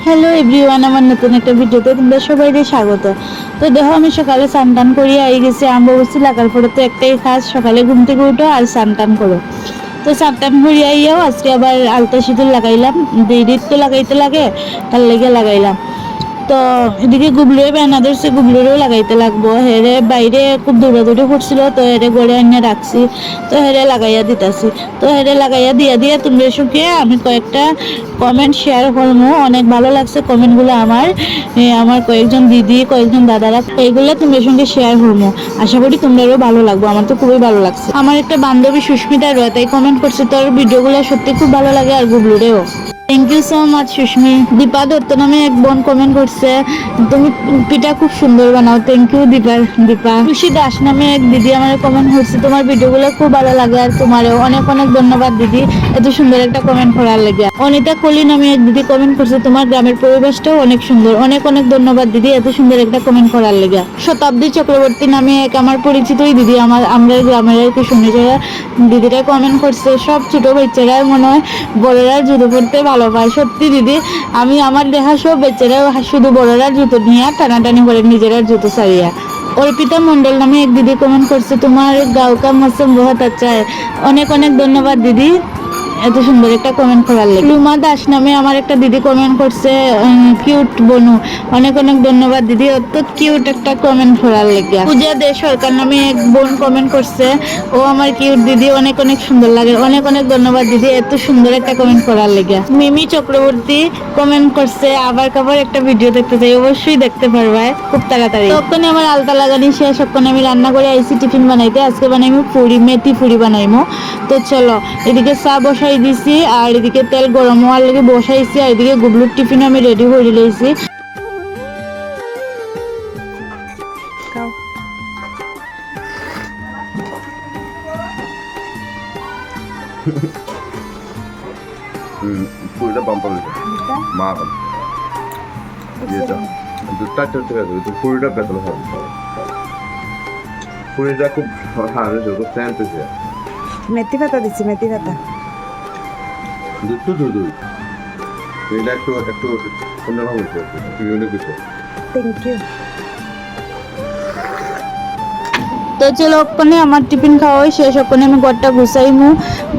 Hello everyone, আমার নতুন একটা ভিডিওতে তোমরা সবাইকে স্বাগত। তো দেখো, আমি সকালে স্নান করিয়ে আই গেছি। অম্বুবাচী লাগার পরে তো একটাই কাজ, সকালে ঘুম থেকে উঠো আর স্নান করো। তো স্নান করিয়ে আইয়াও আজকে আবার আলতা সিঁদুর লাগাইলাম। দেরি তো লাগাইতে লাগে, তার লেগে লাগাইলাম। তো এদিকে গুবলুরে বেনা ধরছে, গুবলুরেও লাগাইতে লাগবো। হেরে বাইরে খুব দৌড়াদৌড়ি করছিল, তো হেরে গড়ে আনিয়ে রাখছি। তো হেরে লাগাইয়া দিতাছি। তো হেরে লাগাইয়া দিয়া দিয়ে তুমি শুকিয়ে আমি কয়েকটা কমেন্ট শেয়ার করবো। অনেক ভালো লাগছে কমেন্টগুলো আমার কয়েকজন দিদি, কয়েকজন দাদারা, এইগুলো তোমার সঙ্গে শেয়ার করবো। আশা করি তোমরাও ভালো লাগবে, আমার তো খুবই ভালো লাগছে। আমার একটা বান্ধবী সুস্মিতা রয় কমেন্ট করছে, তোর ভিডিওগুলো সত্যি খুব ভালো লাগে, আর গুবলুরেও। Thank you so much Susmi. Dipa Dutta নামে এক বোন কমেন্ট করছে, তুমি পিঠা খুব সুন্দর বানাও। Thank you Dipa. খুশি দাস নামে এক দিদি আমার কমেন্ট করছে, তোমার ভিডিওগুলো খুব ভালো লাগে, আর তোমারও অনেক অনেক ধন্যবাদ দিদি, এত সুন্দর একটা কমেন্ট করার লাগে। অনিতা কলি নামে এক দিদি কমেন্ট করছে, তোমার গ্রামের পরিবেশটাও অনেক সুন্দর। অনেক অনেক ধন্যবাদ দিদি, এত সুন্দর একটা কমেন্ট করার লাগে। শতাব্দী চক্রবর্তী নামে এক আমার পরিচিতই দিদি, আমরা গ্রামের আর কি শুনেছি, দিদিটা কমেন্ট করছে, সব ছোট বাচ্চারা মনে হয় বড়রা জুতো পড়তে ভালো পায়। সত্যি দিদি, আমি আমার দেখা সব বাচ্চারা শুধু বড়রা জুতো নিয়ে টানাটানি করে, নিজেরা জুতো ছাড়িয়া। অর্পিতা মন্ডল নামে এক দিদি কমেন্ট করছে, তোমার গাঁও কা মৌসম বহুত আচ্ছা হয়। অনেক অনেক ধন্যবাদ দিদি, এত সুন্দর একটা কমেন্ট করার লাগে। রুমা দাস নামে আমার একটা দিদি কমেন্ট করছে, কিউট বনু। অনেক অনেক ধন্যবাদ দিদি, অত কিউট একটা কমেন্ট করার লাগে। পূজা দে সরকার নামে এক বোন কমেন্ট করছে, ও আমার কিউট দিদি, অনেক অনেক সুন্দর লাগে। অনেক অনেক ধন্যবাদ দিদি, এত সুন্দর একটা কমেন্ট করার লাগে। মিমি চক্রবর্তী কমেন্ট করছে, আবার কাবার একটা ভিডিও দেখতে চাই, অবশ্যই দেখতে পারবে খুব তাড়াতাড়ি। তখন আমার আলতা লাগানি শেষ, তখন আমি রান্না করে আইসি টিফিন বানাইতে। আজকে বানাইমু পুরি, মেথি পুরি বানাইমু। তো চলো, এদিকে চা বসাই দিছি, আর এদিকে তেল গরম হওয়ার লেগে বসাইছি, আর এদিকে গুবলুর টিফিন আমি রেডি করে লইছি। পুরিটা বাম্পার মা দুধটা চলতে গেছে, পুরিটা পেতল হবে। পুরিটা খুব স্যান্ট হয়েছে। মেথি পাতা দিচ্ছি, মেথি পাতা। দুধ তো দুধ, এটা একটু একটু অন্যরকম হয়েছে, ইউনিক হয়েছে। Thank you. তো চলো, ওখানে আমার টিফিন খাওয়া হয় শেষ, ওখানে আমি ঘরটা গুছাইমু।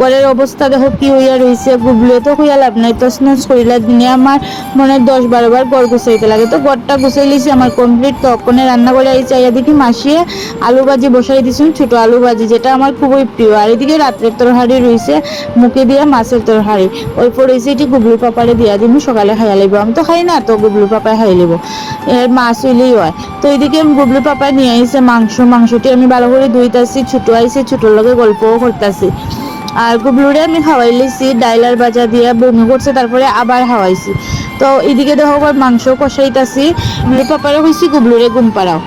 ঘরের অবস্থা দেখো কি হইয়া রয়েছে, গুবলে তো হইয়া লাভ নাই, তছনছ করিলা দিনে আমার মনে 10-12 বার ঘর গুছাইতে লাগে। তো ঘরটা গুছাই লিছি আমার কমপ্লিট। তো ওখানে রান্না করে আইছি, আইয়া দেখি মাসিয়ে আলু ভাজি বসাই দিছি, ছোটো আলু ভাজি, যেটা আমার খুবই প্রিয়। আর এদিকে রাত্রের তরহারি রয়েছে, মুখে দিয়ে মাছের তরহারি অল্প রয়েছে, এটি গুবলু পাপারে দিয়া দিব, সকালে খাইয়া লাগবো। আমি তো খাই না, তো গুবলু পাপায় খাই লিব, মাছ হইলেই হয়। তো এদিকে গুবলু পাপায় নিয়ে আইছে মাংসটি আমি ভালো করে ধুইতাছি, ছোটো আইছে, ছোটোর লগে গল্পও করতেছি। আর গুবলুরে আমি খাওয়াই লিছি, ডাইলার বাজা দিয়ে বমি করছে, তারপরে আবার খাওয়াইছি। তো এদিকে দেখো আবার মাংস কষাইতাছি। গুবলু পাপারে হয়েছি, গুবলুরে ঘুম পাড়াও।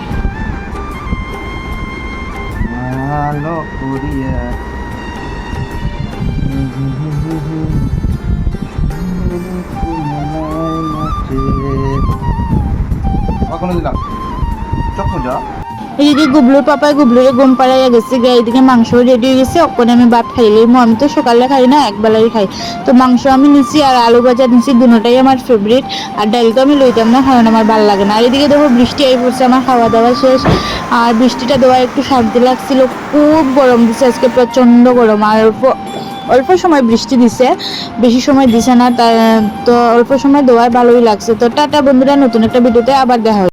এদিকে গুবলুর পাপায় গুবলুরে ঘুম পাড়াইয়া গেছে, এদিকে মাংস রেডি হয়ে গেছে, ওখানে আমি ভাত খাইলি। আমি তো সকালে খাই না, একবেলাই খাই। তো মাংস আমি নিচ্ছি, আর আলু ভাজা নিচ্ছি, দুটোটাই আমার ফেভারিট। আর ডাল তো আমি লইতাম না, কারণ আমার ভালো লাগে না। আর এদিকে দেখো বৃষ্টি আই পড়ছে, আমার খাওয়া দাওয়া শেষ। আর বৃষ্টিটা দেওয়া একটু শান্তি লাগছিল, খুব গরম দিছে আজকে, প্রচণ্ড গরম। আর অল্প সময় বৃষ্টি দিছে, বেশি সময় দিছে না, তো অল্প সময় দেওয়ায় ভালোই লাগছে। তো টাটা বন্ধুরা, নতুন একটা ভিডিওতে আবার দেখা হবে।